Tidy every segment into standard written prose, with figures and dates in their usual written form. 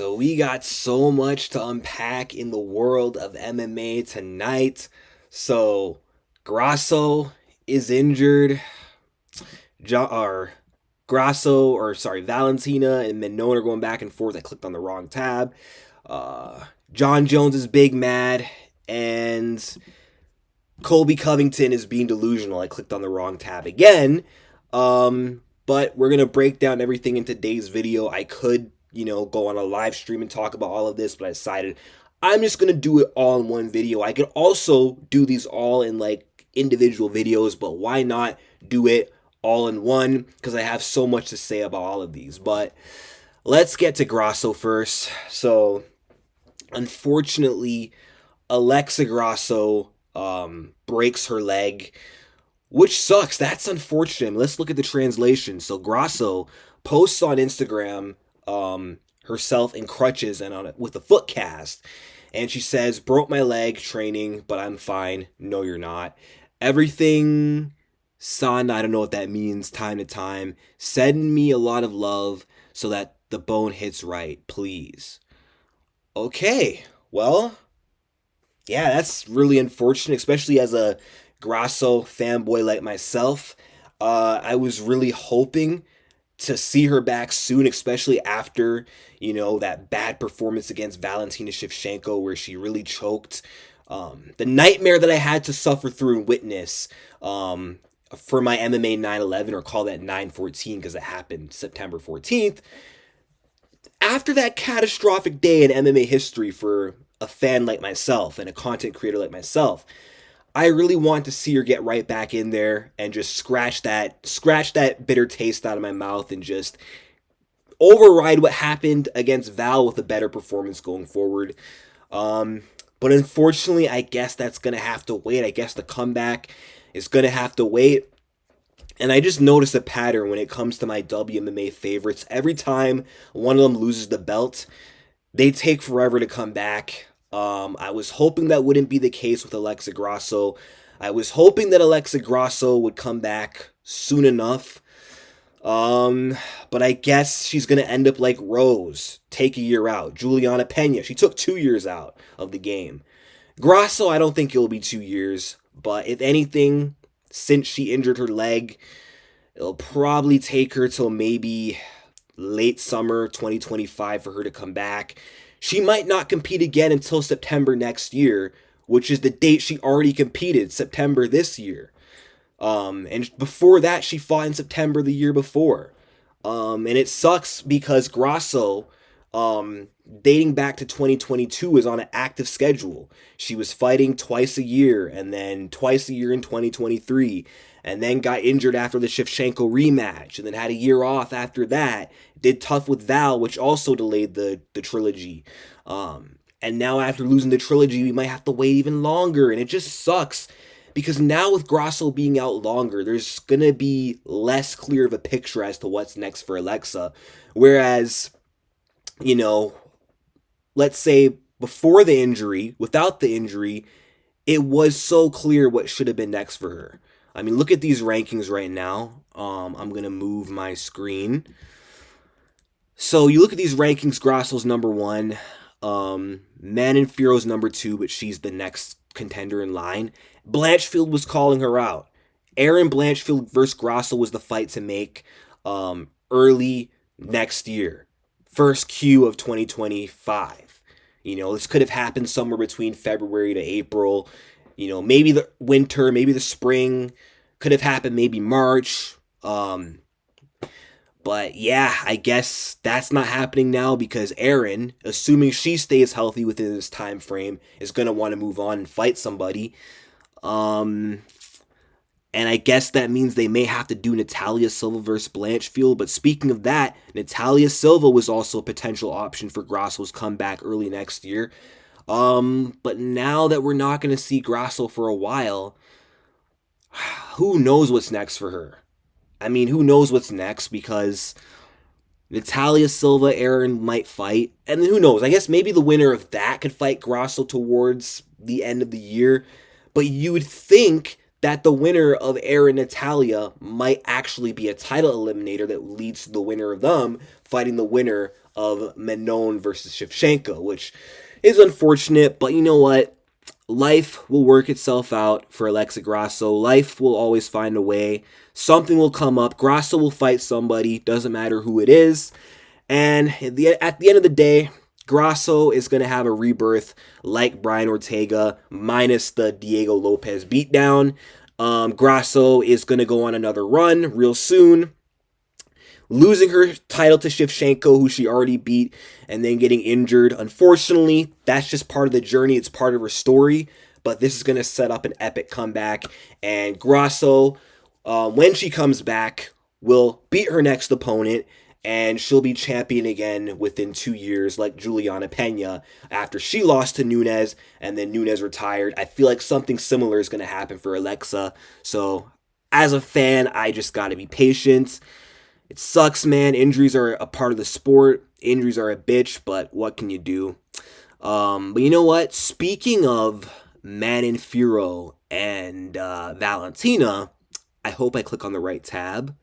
So we got so much to unpack in the world of MMA tonight. So Grasso is injured. Or Valentina and Manon are going back and forth. I clicked on the wrong tab. Jon Jones is big mad, and Colby Covington is being delusional. I clicked on the wrong tab again. But we're gonna break down everything in today's video. I could, go on a live stream and talk about all of this, but I decided I'm just gonna do it all in one video. I could also do these all in like individual videos, but why not do it all in one? Because I have so much to say about all of these. But let's get to Grasso first. So, unfortunately, Alexa Grasso breaks her leg, which sucks. That's unfortunate. Let's look at the translation. So Grasso posts on Instagram herself in crutches and with a foot cast, and she says, "Broke my leg training, but I'm fine." No, you're not. Everything, son. I don't know what that means. Time to time, send me a lot of love so that the bone hits right, please. Okay, well, yeah, that's really unfortunate, especially as a Grasso fanboy like myself. I was really hoping to see her back soon, especially after, that bad performance against Valentina Shevchenko where she really choked. The nightmare that I had to suffer through and witness for my MMA 9/11, or call that 9/14 because it happened September 14th. After that catastrophic day in MMA history for a fan like myself and a content creator like myself, I really want to see her get right back in there and just scratch that bitter taste out of my mouth and just override what happened against Val with a better performance going forward. But unfortunately, I guess that's going to have to wait. I guess the comeback is going to have to wait. And I just noticed a pattern when it comes to my WMMA favorites. Every time one of them loses the belt, they take forever to come back. I was hoping that wouldn't be the case with Alexa Grasso. I was hoping that Alexa Grasso would come back soon enough. But I guess she's going to end up like Rose, take a year out. Juliana Pena, she took 2 years out of the game. Grasso, I don't think it'll be 2 years. But if anything, since she injured her leg, it'll probably take her till maybe late summer 2025 for her to come back. She might not compete again until September next year, which is the date she already competed, September this year. And before that, she fought in September the year before. And it sucks because Grasso, dating back to 2022, is on an active schedule. She was fighting twice a year, and then twice a year in 2023, and then got injured after the Shevchenko rematch, and then had a year off after that. Did tough with Val, which also delayed the trilogy. And now after losing the trilogy, we might have to wait even longer, and it just sucks. Because now with Grasso being out longer, there's going to be less clear of a picture as to what's next for Alexa. Whereas, let's say before the injury, without the injury, it was so clear what should have been next for her. I mean, look at these rankings right now. I'm going to move my screen. So you look at these rankings, Grasso's number 1. Manon Fiorot's number 2, but she's the next contender in line. Blanchfield was calling her out. Erin Blanchfield versus Grasso was the fight to make early next year. First Q of 2025. This could have happened somewhere between February to April. Maybe the winter, maybe the spring. Could have happened maybe March. But yeah, I guess that's not happening now because Erin, assuming she stays healthy within this time frame, is going to want to move on and fight somebody. And I guess that means they may have to do Natalia Silva versus Blanchfield. But speaking of that, Natalia Silva was also a potential option for Grasso's comeback early next year. But now that we're not going to see Grasso for a while, who knows what's next for her? I mean, who knows what's next, because Natalia Silva, Erin might fight. And then who knows? I guess maybe the winner of that could fight Grasso towards the end of the year. But you would think that the winner of Erin Natalia might actually be a title eliminator that leads to the winner of them fighting the winner of Manon versus Shevchenko, which is unfortunate, but you know what? Life will work itself out for Alexa Grasso. Life will always find a way. Something will come up. Grasso will fight somebody. Doesn't matter who it is. And at the end of the day, Grasso is going to have a rebirth like Brian Ortega, minus the Diego Lopez beatdown. Grasso is going to go on another run real soon, losing her title to Shevchenko, who she already beat, and then getting injured. Unfortunately, that's just part of the journey. It's part of her story. But this is going to set up an epic comeback. And Grasso, when she comes back, will beat her next opponent. And she'll be champion again within 2 years, like Juliana Pena, after she lost to Nunes and then Nunes retired. I feel like something similar is going to happen for Alexa. So, as a fan, I just got to be patient. It sucks, man. Injuries are a part of the sport. Injuries are a bitch, but what can you do? But you know what? Speaking of Manon Fiorot and Valentina, I hope I click on the right tab.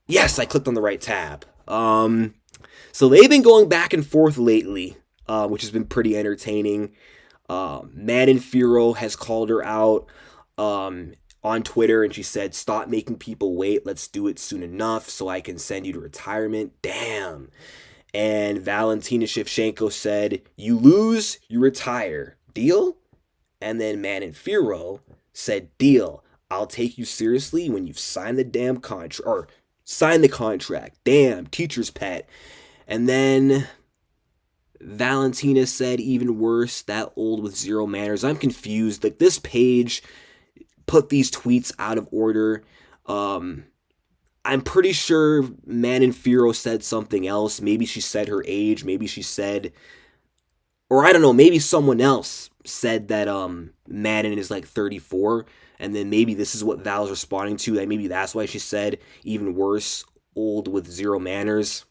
Yes, I clicked on the right tab. So they've been going back and forth lately, which has been pretty entertaining. Manon Fiorot has called her out on Twitter, and she said, "Stop making people wait. Let's do it soon enough so I can send you to retirement." Damn. And Valentina Shevchenko said, "You lose, you retire. Deal?" And then Manon Fiorot said, "Deal. I'll take you seriously when you've signed the damn contract." Or sign the contract. Damn, teacher's pet. And then Valentina said, "Even worse, that old with zero manners." I'm confused. Like, this page put these tweets out of order. I'm pretty sure Manon Fiorot said something else. Maybe she said her age. Maybe she said, or I don't know, maybe someone else said that Manon is like 34. And then maybe this is what Val's responding to. Like, maybe that's why she said, "Even worse, old with zero manners."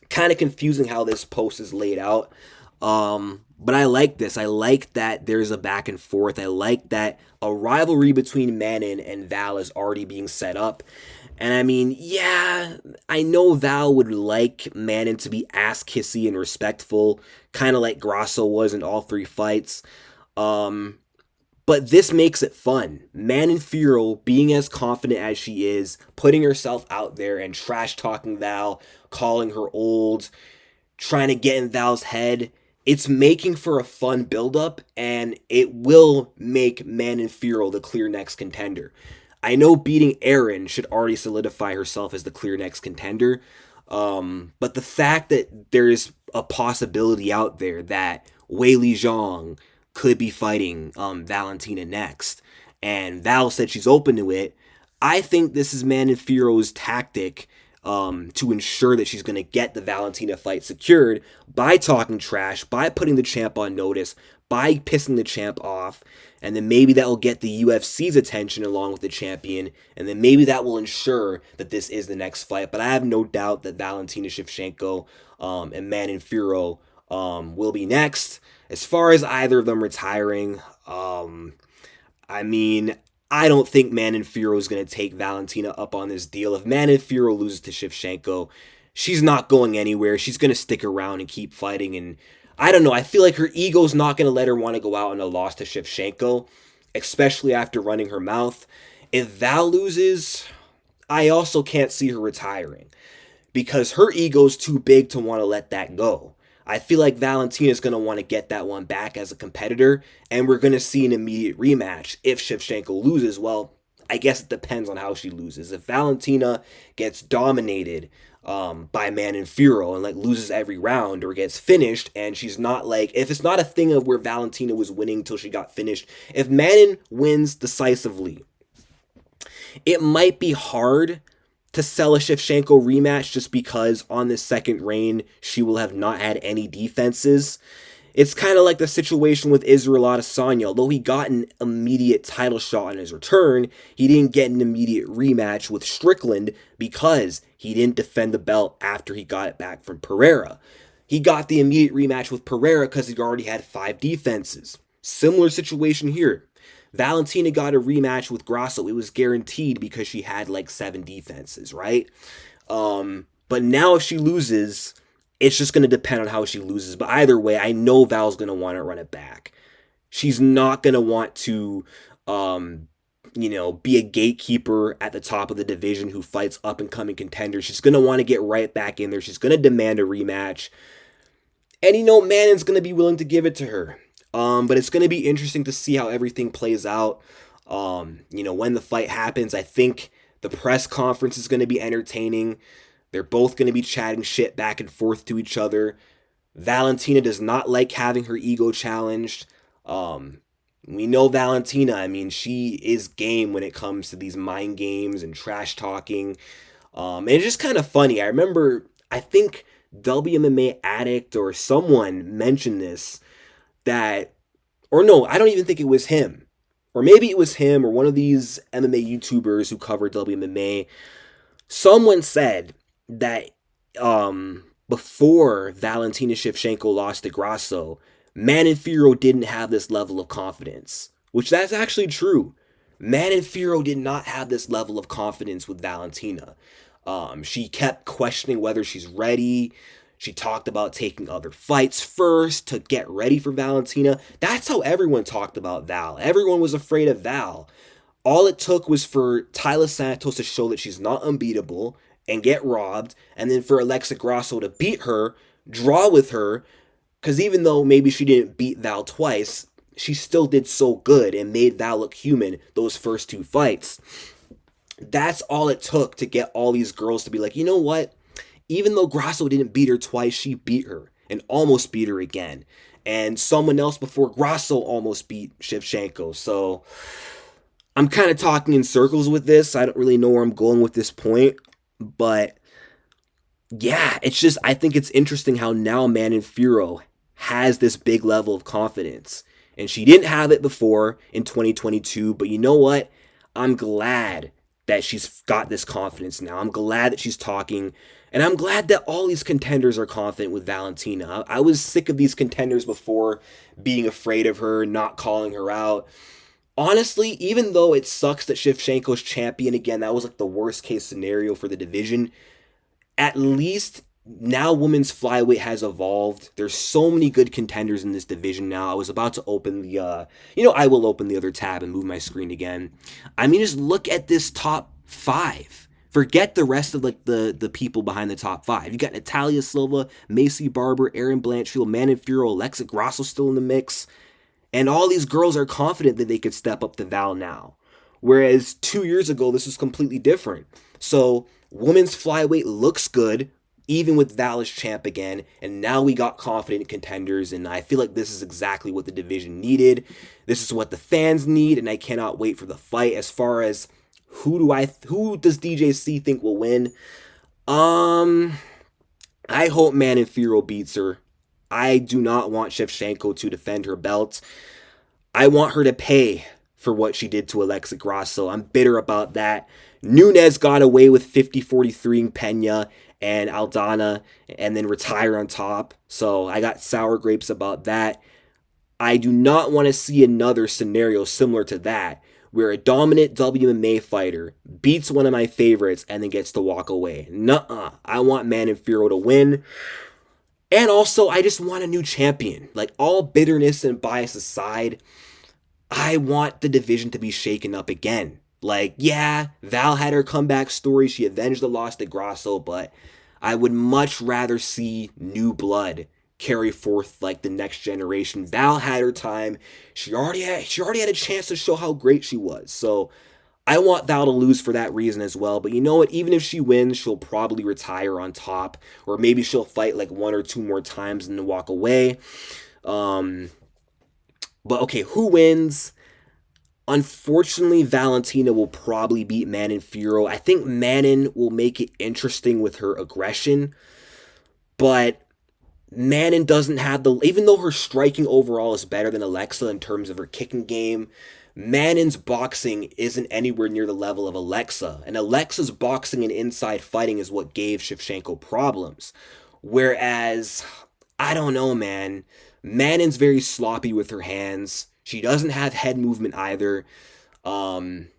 Kind of confusing how this post is laid out. But I like this. I like that there's a back and forth. I like that a rivalry between Manon and Val is already being set up. And I mean, yeah, I know Val would like Manon to be ass-kissy and respectful, kind of like Grasso was in all 3 fights. But this makes it fun. Manon Fiorot being as confident as she is, putting herself out there and trash-talking Val, calling her old, trying to get in Val's head. It's making for a fun build-up, and it will make Manon Fiorot the clear next contender. I know beating Erin should already solidify herself as the clear next contender, but the fact that there's a possibility out there that Weili Zhang could be fighting Valentina next, and Val said she's open to it, I think this is Manon Fiorot's tactic to ensure that she's going to get the Valentina fight secured by talking trash, by putting the champ on notice, by pissing the champ off, and then maybe that will get the UFC's attention along with the champion, and then maybe that will ensure that this is the next fight. But I have no doubt that Valentina Shevchenko and Manon Fiorot will be next. As far as either of them retiring, I mean, I don't think Manon Fiorot is going to take Valentina up on this deal. If Manon Fiorot loses to Shevchenko, she's not going anywhere. She's going to stick around and keep fighting. And I don't know. I feel like her ego's not going to let her want to go out on a loss to Shevchenko, especially after running her mouth. If Val loses, I also can't see her retiring because her ego's too big to want to let that go. I feel like Valentina's going to want to get that one back as a competitor, and we're going to see an immediate rematch. If Shevchenko loses, well, I guess it depends on how she loses. If Valentina gets dominated by Manon Fiorot and like loses every round or gets finished, and she's not like, if it's not a thing of where Valentina was winning till she got finished, if Manon wins decisively, it might be hard to sell a Shevchenko rematch just because on this second reign, she will have not had any defenses. It's kind of like the situation with Israel Adesanya. Although he got an immediate title shot on his return, he didn't get an immediate rematch with Strickland because he didn't defend the belt after he got it back from Pereira. He got the immediate rematch with Pereira because he already had 5 defenses. Similar situation here. Valentina got a rematch with Grasso. It was guaranteed because she had like 7 defenses, right? But now if she loses, it's just going to depend on how she loses. But either way, I know Val's going to want to run it back. She's not going to want to, um, be a gatekeeper at the top of the division who fights up and coming contenders. She's going to want to get right back in there. She's going to demand a rematch. And, Manon's going to be willing to give it to her. But it's going to be interesting to see how everything plays out. When the fight happens, I think the press conference is going to be entertaining. They're both going to be chatting shit back and forth to each other. Valentina does not like having her ego challenged. We know Valentina. I mean, she is game when it comes to these mind games and trash talking. And it's just kind of funny. I remember, I think WMMA Addict or someone mentioned this, or no, I don't even think it was him. Or maybe it was him or one of these MMA YouTubers who covered WMMA. Someone said that before Valentina Shevchenko lost to Grasso, Manon Fiorot didn't have this level of confidence, which that's actually true. Manon Fiorot did not have this level of confidence with Valentina. She kept questioning whether she's ready. She talked about taking other fights first to get ready for Valentina. That's how everyone talked about Val. Everyone was afraid of Val. All it took was for Taila Santos to show that she's not unbeatable and get robbed, and then for Alexa Grasso to beat her, draw with her, because even though maybe she didn't beat Val twice, she still did so good and made Val look human those first two fights. That's all it took to get all these girls to be like, you know what? Even though Grasso didn't beat her twice, she beat her and almost beat her again. And someone else before Grasso almost beat Shevchenko. So I'm kind of talking in circles with this. I don't really know where I'm going with this point. But yeah, I think it's interesting how now Manon Fiorot has this big level of confidence. And she didn't have it before in 2022. But you know what? I'm glad that she's got this confidence now. I'm glad that she's talking. And I'm glad that all these contenders are confident with Valentina. I was sick of these contenders before being afraid of her, not calling her out. Honestly, even though it sucks that Shevchenko's champion again, that was like the worst case scenario for the division, at least now women's flyweight has evolved. There's so many good contenders in this division now. I was about to open I will open the other tab and move my screen again. I mean, just look at this top 5. Forget the rest of like the people behind the top 5. You got Natalia Silva, Macy Barber, Erin Blanchfield, Manon Fiorot, Alexa Grasso still in the mix. And all these girls are confident that they could step up to Val now. Whereas 2 years ago, this was completely different. So women's flyweight looks good, even with Val as champ again. And now we got confident contenders. And I feel like this is exactly what the division needed. This is what the fans need. And I cannot wait for the fight. As far as who does DJC think will win? I hope Manon Fiorot beats her. I do not want Shevchenko to defend her belt. I want her to pay for what she did to Alexa Grasso. I'm bitter about that. Nunes got away with 50-43ing Pena and Aldana and then retire on top. So I got sour grapes about that. I do not want to see another scenario similar to that, where a dominant WMA fighter beats one of my favorites and then gets to walk away. Nuh-uh. I want Manon Fiorot to win. And also, I just want a new champion. Like, all bitterness and bias aside, I want the division to be shaken up again. Like, yeah, Val had her comeback story. She avenged the loss to Grasso, but I would much rather see new blood carry forth like the next generation. Val had her time. She already had a chance to show how great she was. So I want Val to lose for that reason as well. But you know what? Even if she wins, she'll probably retire on top. Or maybe she'll fight like 1 or 2 more times and then walk away. But okay, who wins? Unfortunately, Valentina will probably beat Manon Fiorot. I think Manon will make it interesting with her aggression. But Manon doesn't have even though her striking overall is better than Alexa in terms of her kicking game, Manon's boxing isn't anywhere near the level of Alexa, and Alexa's boxing and inside fighting is what gave Shevchenko problems. Whereas, I don't know, man. Manon's very sloppy with her hands. She doesn't have head movement either. And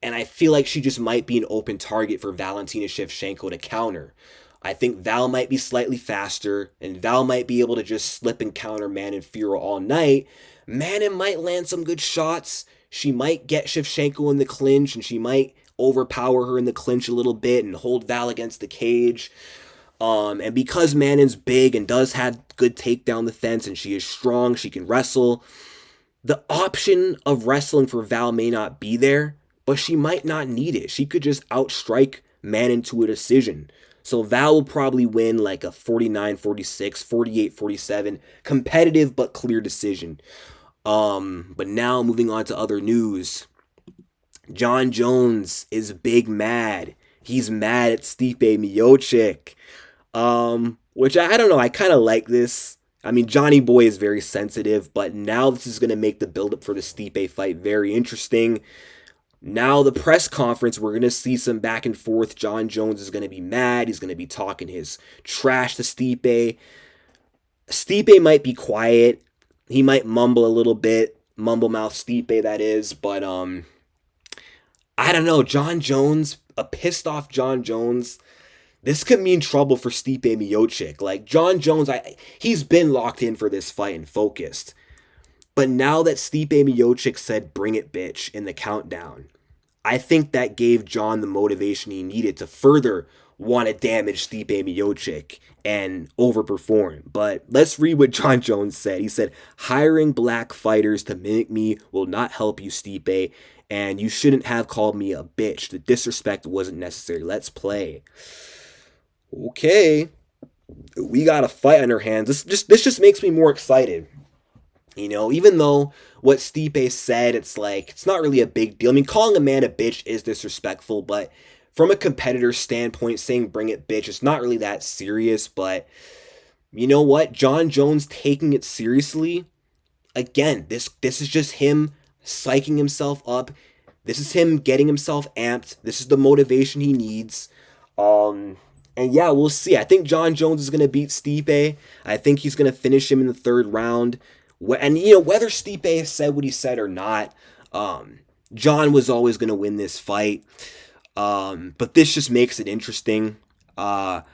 I feel like she just might be an open target for Valentina Shevchenko to counter. I think Val might be slightly faster, and Val might be able to just slip and counter Manon Fiorot all night. Manon might land some good shots. She might get Shevchenko in the clinch, and she might overpower her in the clinch a little bit and hold Val against the cage. And because Manon's big and does have good takedown defense, and she is strong, she can wrestle, the option of wrestling for Val may not be there, but she might not need it. She could just outstrike Manon to a decision. So Val will probably win like a 49-46, 48-47, competitive but clear decision. But now moving on to other news. Jon Jones is big mad. He's mad at Stipe Miocic. Which I don't know, I kind of like this. I mean, Johnny Boy is very sensitive, but now this is going to make the build-up for the Stipe fight very interesting. Now the press conference, we're going to see some back and forth. Jon Jones is going to be mad. He's going to be talking his trash to Stipe. Stipe might be quiet. He might mumble a little bit. Mumble mouth Stipe, that is. But, I don't know. Jon Jones, a pissed off Jon Jones, this could mean trouble for Stipe Miocic. Like, Jon Jones, he's been locked in for this fight and focused. But now that Stipe Miocic said, "Bring it, bitch," in the countdown, I think that gave Jon the motivation he needed to further want to damage Stipe Miocic and overperform. But let's read what Jon Jones said. He said, "Hiring black fighters to mimic me will not help you, Stipe, and you shouldn't have called me a bitch. The disrespect wasn't necessary. Let's play." Okay, we got a fight on our hands. This just makes me more excited. You know, even though what Stipe said, it's like, it's not really a big deal. I mean, calling a man a bitch is disrespectful, but from a competitor standpoint, saying "bring it, bitch," it's not really that serious. But you know what? Jon Jones taking it seriously. Again, this is just him psyching himself up. This is him getting himself amped. This is the motivation he needs. And yeah, we'll see. I think Jon Jones is going to beat Stipe. I think he's going to finish him in the third round. And, you know, whether Stipe said what he said or not, Jon was always going to win this fight. But this just makes it interesting. Now,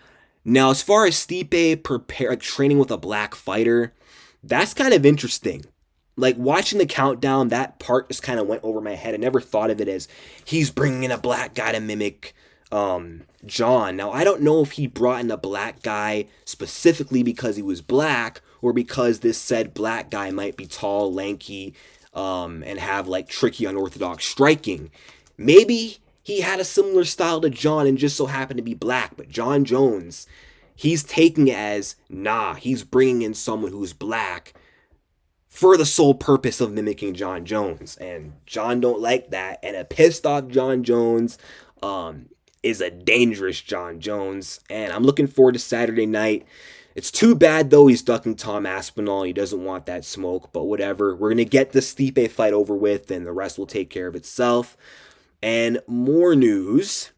as far as Stipe training with a black fighter, that's kind of interesting. Like, watching the countdown, that part just kind of went over my head. I never thought of it as he's bringing in a black guy to mimic Jon. Now, I don't know if he brought in a black guy specifically because he was black, or because this said black guy might be tall, lanky, and have like tricky, unorthodox striking. Maybe he had a similar style to Jon and just so happened to be black. But Jon Jones, he's taking it as, nah, he's bringing in someone who's black for the sole purpose of mimicking Jon Jones. And Jon don't like that. And a pissed off Jon Jones is a dangerous Jon Jones. And I'm looking forward to Saturday night. It's too bad, though, he's ducking Tom Aspinall. He doesn't want that smoke, but whatever. We're going to get the Stipe fight over with, and the rest will take care of itself. And more news.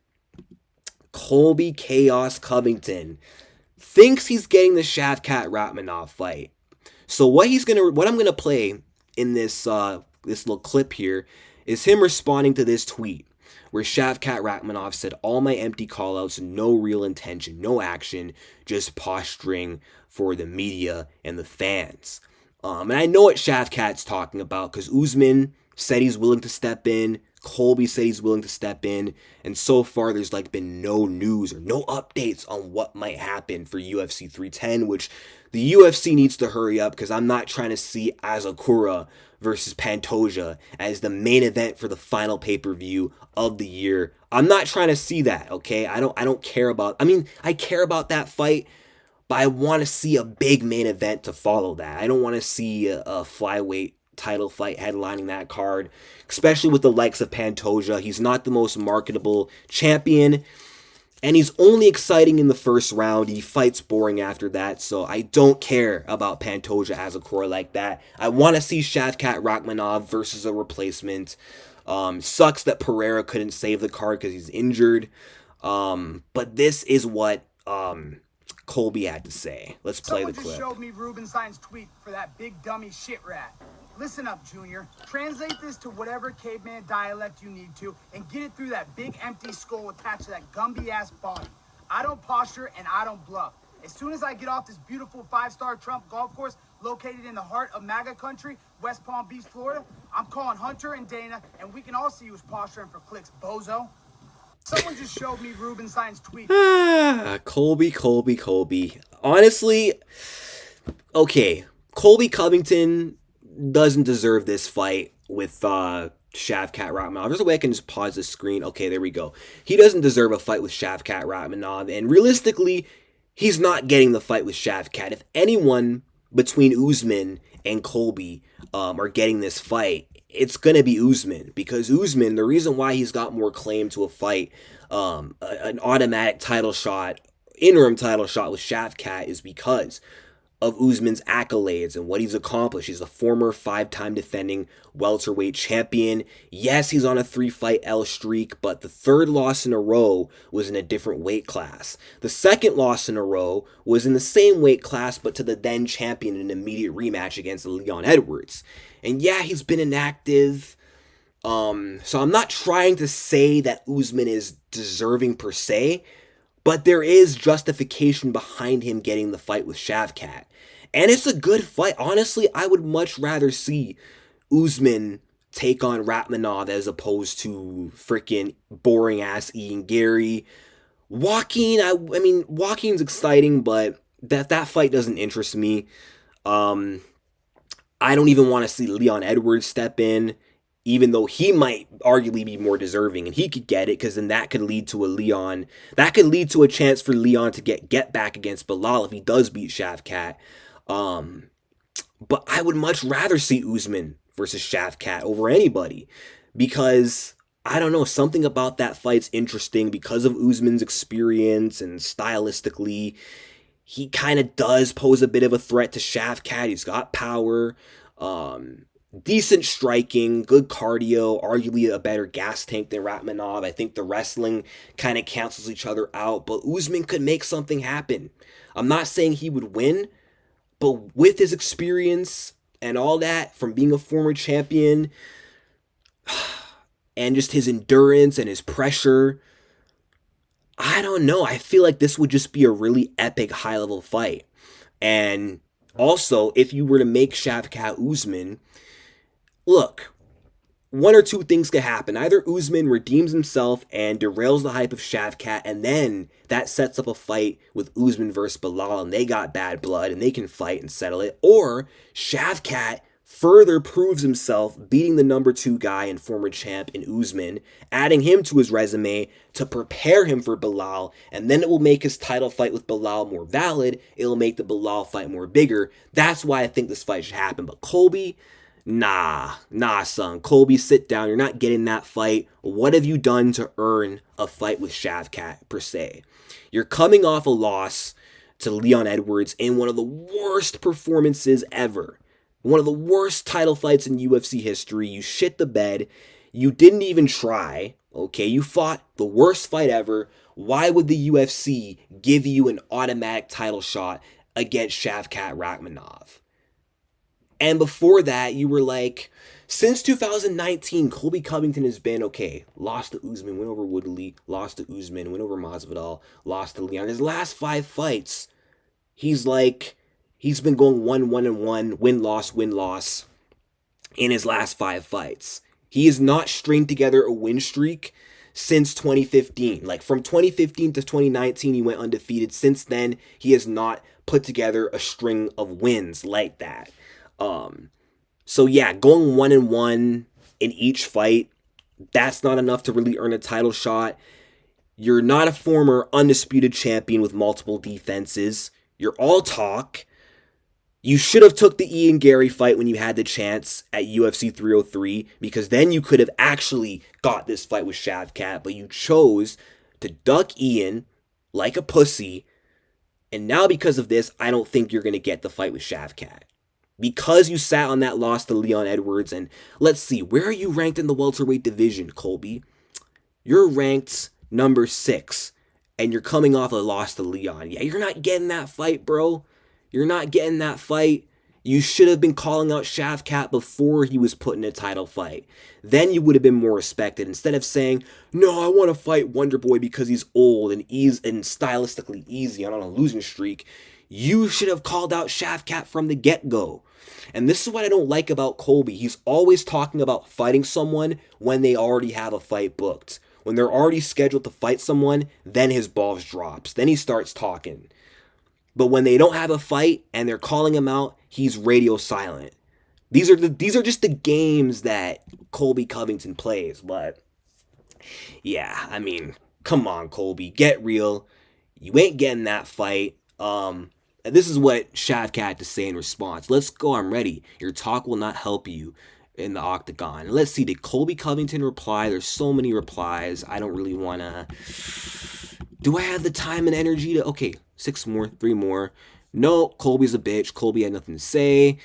Colby Chaos Covington thinks he's getting the Shavkat Ratmanov fight. So what I'm going to play in this little clip here is him responding to this tweet, where Shavkat Ratmanov said, "All my empty callouts, no real intention, no action, just posturing for the media and the fans." And I know what Shavkat's talking about, because Usman said he's willing to step in, Colby said he's willing to step in, and so far there's like been no news or no updates on what might happen for UFC 310, which the UFC needs to hurry up, because I'm not trying to see Asakura versus Pantoja as the main event for the final pay-per-view of the year. I'm not trying to see that, okay? I don't care about, I care about that fight, but I want to see a big main event to follow that. I don't want to see a flyweight title fight headlining that card, especially with the likes of Pantoja. He's not the most marketable champion, and he's only exciting in the first round. He fights boring after that, so I don't care about Pantoja as a core like that. I want to see Shavkat Rakhmonov versus a replacement. Sucks that Pereira couldn't save the card because he's injured. But this is what Colby had to say. Let's play the clip. Someone just showed me Rubenstein's tweet for that big dummy shit rat. Listen up, Junior. Translate this to whatever caveman dialect you need to and get it through that big empty skull attached to that Gumby-ass body. I don't posture and I don't bluff. As soon as I get off this beautiful five-star Trump golf course located in the heart of MAGA country, West Palm Beach, Florida, I'm calling Hunter and Dana, and we can all see who's posturing for clicks, bozo. Someone just showed me Rubenstein's tweet. Colby. Honestly, okay, Colby Covington doesn't deserve this fight with Shavkat Rakhmonov. There's a way I can just pause the screen. Okay, there we go. He doesn't deserve a fight with Shavkat Rakhmonov, and realistically, he's not getting the fight with Shavkat. If anyone between Usman and Colby are getting this fight, it's gonna be Usman, because Usman, the reason why he's got more claim to a fight, an automatic title shot, interim title shot with Shavkat, is because of Usman's accolades and what he's accomplished. He's a former five-time defending welterweight champion. Yes, he's on a 3-fight L streak, but the third loss in a row was in a different weight class. The second loss in a row was in the same weight class, but to the then champion in an immediate rematch against Leon Edwards. And yeah, he's been inactive. So I'm not trying to say that Usman is deserving per se, but there is justification behind him getting the fight with Shavkat. And it's a good fight. Honestly, I would much rather see Usman take on Rakhmonov as opposed to freaking boring ass Ian Gary. Joaquin, I mean, Joaquin's exciting, but that fight doesn't interest me. I don't even want to see Leon Edwards step in, even though he might arguably be more deserving and he could get it, because then that could lead to a chance for Leon to get back against Bilal if he does beat Shavkat. But I would much rather see Usman versus Shavkat over anybody, because I don't know, something about that fight's interesting because of Usman's experience, and stylistically he kind of does pose a bit of a threat to Shavkat. He's got power, decent striking, good cardio, arguably a better gas tank than Rakhmonov. I think the wrestling kind of cancels each other out, but Usman could make something happen. I'm not saying he would win, but with his experience and all that from being a former champion and just his endurance and his pressure, I don't know. I feel like this would just be a really epic high-level fight. And also, if you were to make Shavkat Usman, look, one or two things could happen. Either Usman redeems himself and derails the hype of Shavkat, and then that sets up a fight with Usman versus Bilal, and they got bad blood, and they can fight and settle it. Or Shavkat further proves himself, beating the number 2 guy and former champ in Usman, adding him to his resume to prepare him for Bilal, and then it will make his title fight with Bilal more valid. It will make the Bilal fight more bigger. That's why I think this fight should happen. But Colby, nah, son. Colby, sit down. You're not getting that fight. What have you done to earn a fight with Shavkat, per se? You're coming off a loss to Leon Edwards in one of the worst performances ever. One of the worst title fights in UFC history. You shit the bed. You didn't even try. Okay, you fought the worst fight ever. Why would the UFC give you an automatic title shot against Shavkat Rakhmonov? And before that, you were like, since 2019, Colby Covington has been, okay, lost to Usman, went over Woodley, lost to Usman, went over Masvidal, lost to Leon. His last 5 fights, he's been going 1-1-1, win-loss in his last 5 fights. He has not stringed together a win streak since 2015. Like, from 2015 to 2019, he went undefeated. Since then, he has not put together a string of wins like that. So yeah, going 1-1 in each fight, that's not enough to really earn a title shot. You're not a former undisputed champion with multiple defenses. You're all talk. You should have took the Ian Gary fight when you had the chance at UFC 303, because then you could have actually got this fight with Shavkat, but you chose to duck Ian like a pussy, and now because of this, I don't think you're going to get the fight with Shavkat. Because you sat on that loss to Leon Edwards, and let's see, where are you ranked in the welterweight division, Colby? You're ranked number 6, and you're coming off a loss to Leon. Yeah, you're not getting that fight, bro. You're not getting that fight. You should have been calling out Shavkat before he was put in a title fight. Then you would have been more respected instead of saying, "No, I want to fight Wonderboy because he's old and stylistically easy and on a losing streak." You should have called out Shavkat from the get-go. And this is what I don't like about Colby. He's always talking about fighting someone when they already have a fight booked. When they're already scheduled to fight someone, then his balls drops. Then he starts talking. But when they don't have a fight and they're calling him out, he's radio silent. These are just the games that Colby Covington plays. But yeah, I mean, come on, Colby, get real. You ain't getting that fight. And this is what Shavkat had to say in response. "Let's go, I'm ready. Your talk will not help you in the octagon." Let's see, did Colby Covington reply? There's so many replies. I don't really want to... Do I have the time and energy to... Okay, 6 more, 3 more. No, Colby's a bitch. Colby had nothing to say.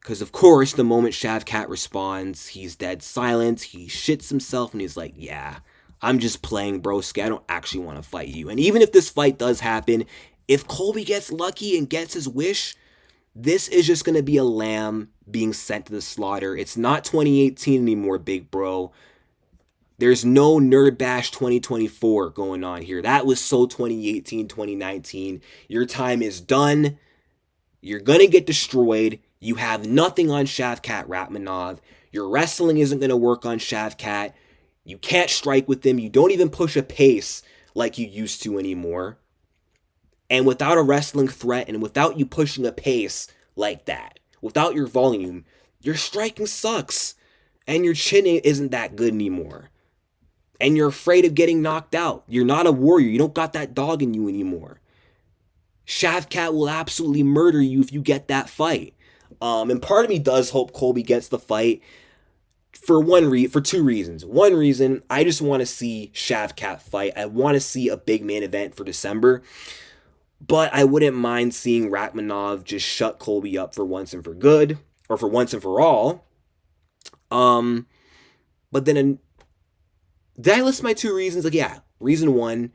Because, of course, the moment Shavkat responds, he's dead silent. He shits himself and he's like, "Yeah, I'm just playing, broski. I don't actually want to fight you." And even if this fight does happen, if Colby gets lucky and gets his wish, this is just going to be a lamb being sent to the slaughter. It's not 2018 anymore, big bro. There's no Nerd Bash 2024 going on here. That was so 2018, 2019. Your time is done. You're going to get destroyed. You have nothing on Shavkat Ratmanov. Your wrestling isn't going to work on Shavkat. You can't strike with him. You don't even push a pace like you used to anymore. And without a wrestling threat and without you pushing a pace like that, without your volume, your striking sucks. And your chin isn't that good anymore. And you're afraid of getting knocked out. You're not a warrior. You don't got that dog in you anymore. Shavkat will absolutely murder you if you get that fight. And part of me does hope Colby gets the fight for for 2 reasons. One reason, I just want to see Shavkat fight. I want to see a big main event for December. But I wouldn't mind seeing Ratmanov just shut Colby up for once and for good, or for once and for all. But then, did I list my 2 reasons? Like, yeah, reason 1,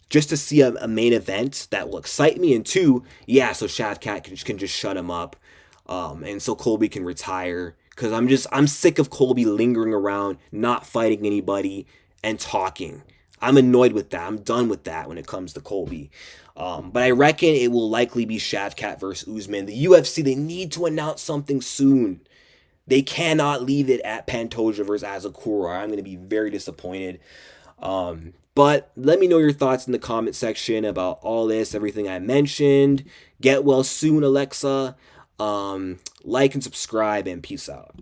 just to see a main event that will excite me, and 2, yeah, so Shavkat can just shut him up, and so Colby can retire. Because I'm sick of Colby lingering around, not fighting anybody, and talking. I'm annoyed with that. I'm done with that when it comes to Colby. But I reckon it will likely be Shavkat versus Usman. The UFC, they need to announce something soon. They cannot leave it at Pantoja versus Azakura. I'm going to be very disappointed. But let me know your thoughts in the comment section about all this, everything I mentioned. Get well soon, Alexa. Like and subscribe, and peace out.